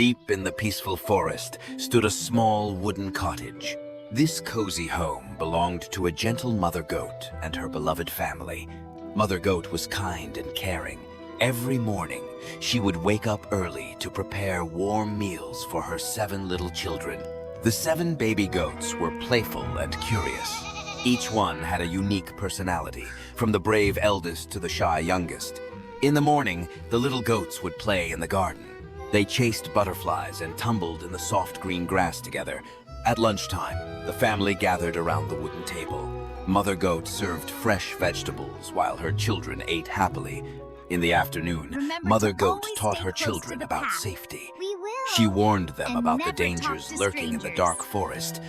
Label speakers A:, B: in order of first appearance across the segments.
A: Deep in the peaceful forest stood a small wooden cottage. This cozy home belonged to a gentle mother goat and her beloved family. Mother Goat was kind and caring. Every morning, she would wake up early to prepare warm meals for her 7 little children. The 7 baby goats were playful and curious. Each one had a unique personality, from the brave eldest to the shy youngest. In the morning, the little goats would play in the garden. They chased butterflies and tumbled in the soft green grass together. At lunchtime, the family gathered around the wooden table. Mother Goat served fresh vegetables while her children ate happily. In the afternoon, Mother Goat taught her children about safety. She warned them about the dangers lurking in the dark forest.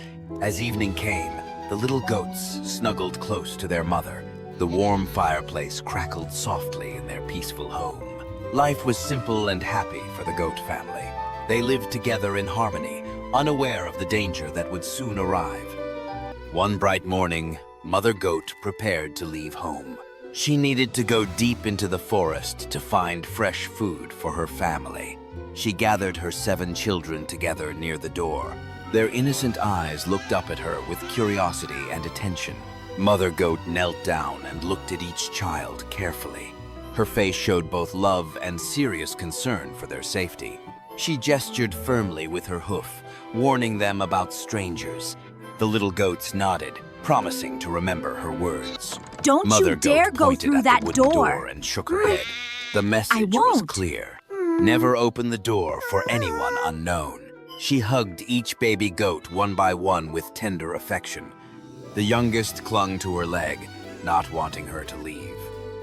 A: As evening came, the little goats snuggled close to their mother. The warm fireplace crackled softly in their peaceful home. Life was simple and happy for the goat family. They lived together in harmony, unaware of the danger that would soon arrive. One bright morning, Mother Goat prepared to leave home. She needed to go deep into the forest to find fresh food for her family. She gathered her 7 children together near the door. Their innocent eyes looked up at her with curiosity and attention. Mother Goat knelt down and looked at each child carefully. Her face showed both love and serious concern for their safety. She gestured firmly with her hoof, warning them about strangers. The little goats nodded, promising to remember her words.
B: Don't you dare go through that door
A: And shook her head. The message was clear. Never open the door for anyone unknown. She hugged each baby goat one by one with tender affection. The youngest clung to her leg, not wanting her to leave.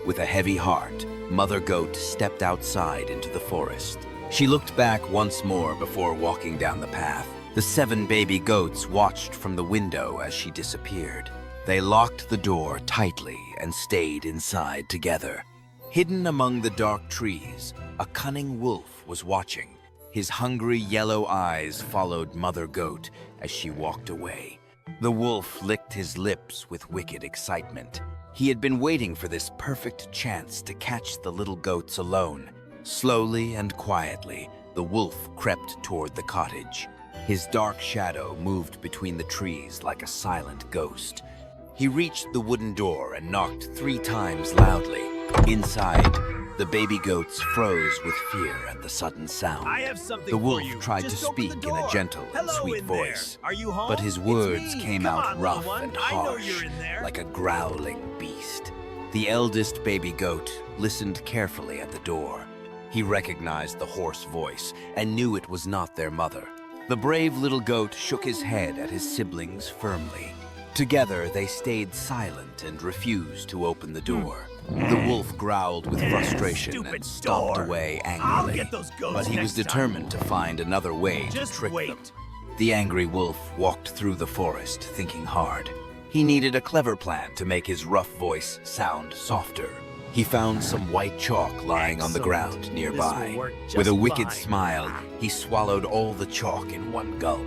A: With a heavy heart, Mother Goat stepped outside into the forest. She looked back once more before walking down the path. The 7 baby goats watched from the window as she disappeared. They locked the door tightly and stayed inside together. Hidden among the dark trees, a cunning wolf was watching. His hungry yellow eyes followed Mother Goat as she walked away. The wolf licked his lips with wicked excitement. He had been waiting for this perfect chance to catch the little goats alone. Slowly and quietly, the wolf crept toward the cottage. His dark shadow moved between the trees like a silent ghost. He reached the wooden door and knocked 3 times loudly. Inside, the baby goats froze with fear at the sudden sound. The wolf tried to speak in a gentle and sweet voice, but his words came out rough and harsh, like a growling beast. The eldest baby goat listened carefully at the door. He recognized the hoarse voice and knew it was not their mother. The brave little goat shook his head at his siblings firmly. Together, they stayed silent and refused to open the door. The wolf growled with frustration and stomped away angrily, but he was determined to find another way to trick them. The angry wolf walked through the forest, thinking hard. He needed a clever plan to make his rough voice sound softer. He found some white chalk lying on the ground nearby. With a wicked smile, he swallowed all the chalk in one gulp.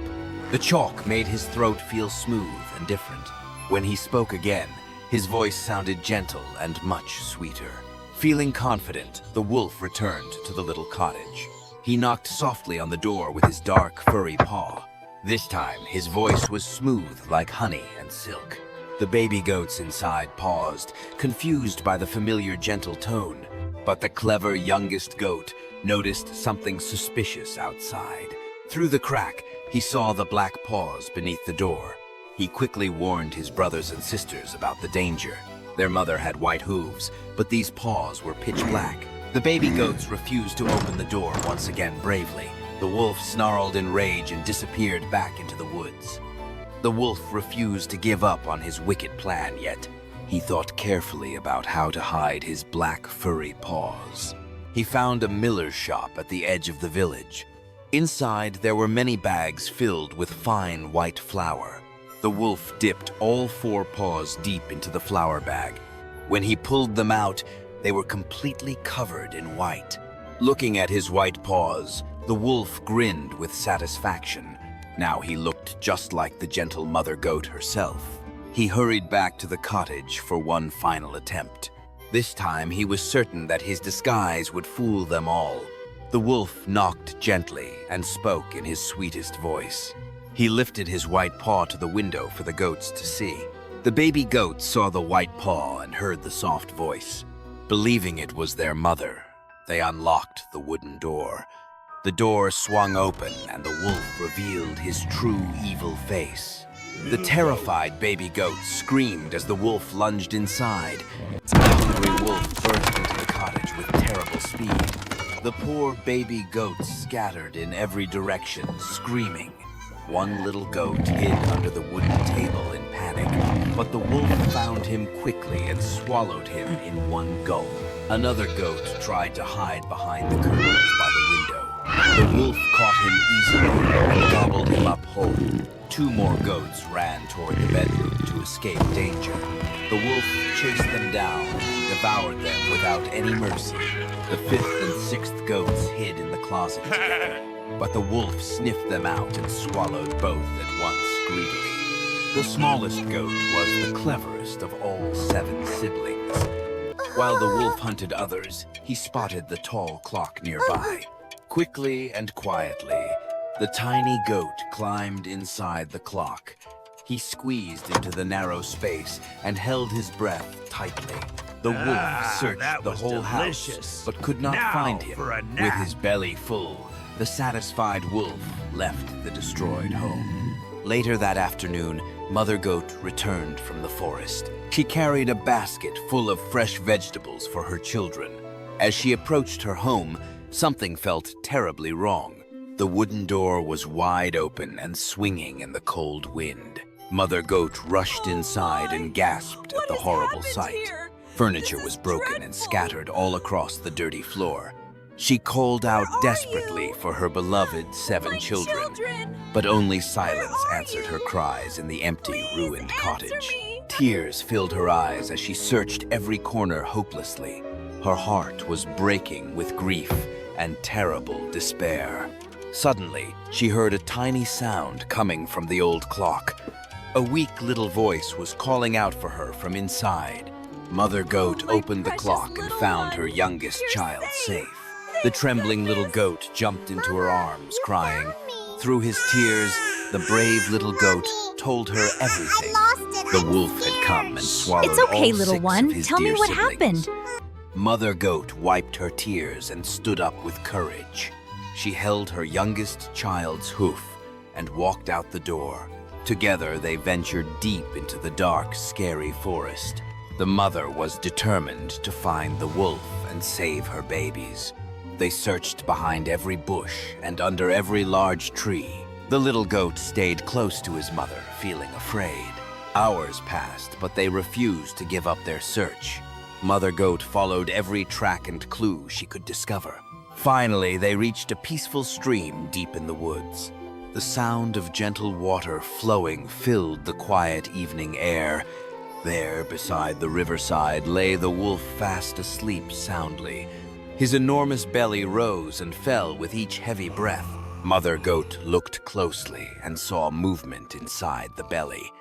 A: The chalk made his throat feel smooth and different. When he spoke again, his voice sounded gentle and much sweeter. Feeling confident, the wolf returned to the little cottage. He knocked softly on the door with his dark, furry paw. This time, his voice was smooth like honey and silk. The baby goats inside paused, confused by the familiar gentle tone. But the clever youngest goat noticed something suspicious outside. Through the crack, he saw the black paws beneath the door. He quickly warned his brothers and sisters about the danger. Their mother had white hooves, but these paws were pitch black. The baby goats refused to open the door once again bravely. The wolf snarled in rage and disappeared back into the woods. The wolf refused to give up on his wicked plan yet. He thought carefully about how to hide his black furry paws. He found a miller's shop at the edge of the village. Inside, there were many bags filled with fine white flour. The wolf dipped all 4 paws deep into the flour bag. When he pulled them out, they were completely covered in white. Looking at his white paws, the wolf grinned with satisfaction. Now he looked just like the gentle mother goat herself. He hurried back to the cottage for one final attempt. This time he was certain that his disguise would fool them all. The wolf knocked gently and spoke in his sweetest voice. He lifted his white paw to the window for the goats to see. The baby goats saw the white paw and heard the soft voice. Believing it was their mother, they unlocked the wooden door. The door swung open and the wolf revealed his true evil face. The terrified baby goats screamed as the wolf lunged inside. The hungry wolf burst into the cottage with terrible speed. The poor baby goats scattered in every direction, screaming. One little goat hid under the wooden table in panic, but the wolf found him quickly and swallowed him in one gulp. Another goat tried to hide behind the curtains by the window. The wolf caught him easily and gobbled him up whole. Two more goats ran toward the bedroom to escape danger. The wolf chased them down and devoured them without any mercy. The fifth and sixth goats hid in the closet together, but the wolf sniffed them out and swallowed both at once greedily. The smallest goat was the cleverest of all 7 siblings. While the wolf hunted others, he spotted the tall clock nearby. Quickly and quietly, the tiny goat climbed inside the clock. He squeezed into the narrow space and held his breath tightly. The wolf searched the whole house, but could not find him. With his belly full, the satisfied wolf left the destroyed home. Later that afternoon, Mother Goat returned from the forest. She carried a basket full of fresh vegetables for her children. As she approached her home, something felt terribly wrong. The wooden door was wide open and swinging in the cold wind. Mother Goat rushed inside and gasped at the horrible sight. Furniture was broken and scattered all across the dirty floor. She called out desperately for her beloved 7 children, but only silence answered her cries in the empty, ruined cottage. Tears filled her eyes as she searched every corner hopelessly. Her heart was breaking with grief and terrible despair. Suddenly, she heard a tiny sound coming from the old clock. A weak little voice was calling out for her from inside. Mother Goat opened the clock and found her youngest child safe. The trembling little goat jumped into her arms, crying. Through his tears, the brave little goat told her everything. The wolf had come and swallowed
B: It's okay,
A: all
B: little
A: 6
B: one.
A: of his
B: Tell me
A: dear
B: what
A: siblings.
B: happened.
A: Mother Goat wiped her tears and stood up with courage. She held her youngest child's hoof and walked out the door. Together, they ventured deep into the dark, scary forest. The mother was determined to find the wolf and save her babies. They searched behind every bush and under every large tree. The little goat stayed close to his mother, feeling afraid. Hours passed, but they refused to give up their search. Mother Goat followed every track and clue she could discover. Finally, they reached a peaceful stream deep in the woods. The sound of gentle water flowing filled the quiet evening air. There, beside the riverside, lay the wolf fast asleep soundly. His enormous belly rose and fell with each heavy breath. Mother Goat looked closely and saw movement inside the belly.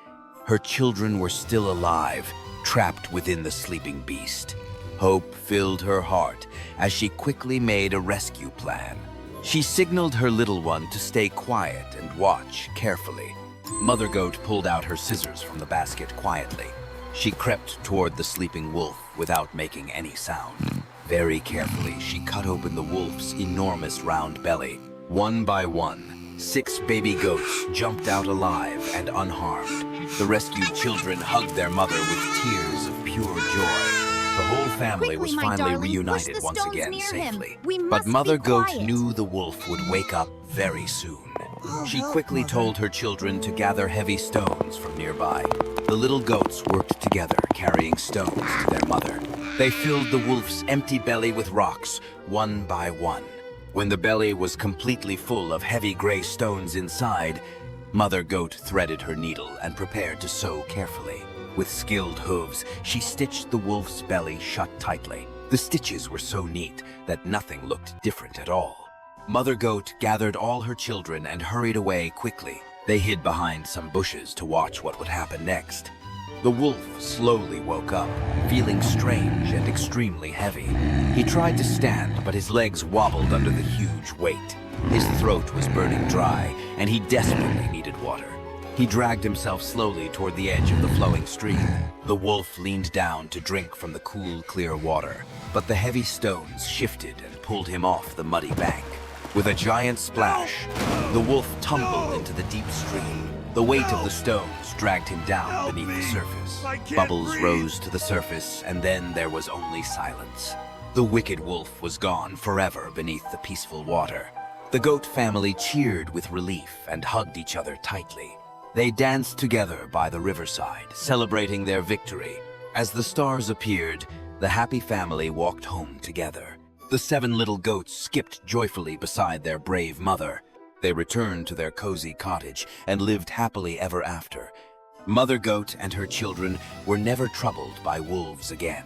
A: Her children were still alive, trapped within the sleeping beast. Hope filled her heart as she quickly made a rescue plan. She signaled her little one to stay quiet and watch carefully. Mother Goat pulled out her scissors from the basket quietly. She crept toward the sleeping wolf without making any sound. Very carefully, she cut open the wolf's enormous round belly. One by one, 6 baby goats jumped out alive and unharmed. The rescued children hugged their mother with tears of pure joy. The whole family was finally reunited once again safely. But Mother Goat knew the wolf would wake up very soon. She quickly told her children to gather heavy stones from nearby. The little goats worked together, carrying stones to their mother. They filled the wolf's empty belly with rocks, one by one. When the belly was completely full of heavy gray stones inside, Mother Goat threaded her needle and prepared to sew carefully. With skilled hooves, she stitched the wolf's belly shut tightly. The stitches were so neat that nothing looked different at all. Mother Goat gathered all her children and hurried away quickly. They hid behind some bushes to watch what would happen next. The wolf slowly woke up, feeling strange and extremely heavy. He tried to stand, but his legs wobbled under the huge weight. His throat was burning dry, and he desperately needed water. He dragged himself slowly toward the edge of the flowing stream. The wolf leaned down to drink from the cool, clear water, but the heavy stones shifted and pulled him off the muddy bank. With a giant splash, the wolf tumbled into the deep stream. The weight of the stones dragged him down beneath the surface. Bubbles rose to the surface, and then there was only silence. The wicked wolf was gone forever beneath the peaceful water. The goat family cheered with relief and hugged each other tightly. They danced together by the riverside, celebrating their victory. As the stars appeared, the happy family walked home together. The 7 little goats skipped joyfully beside their brave mother. They returned to their cozy cottage and lived happily ever after. Mother Goat and her children were never troubled by wolves again.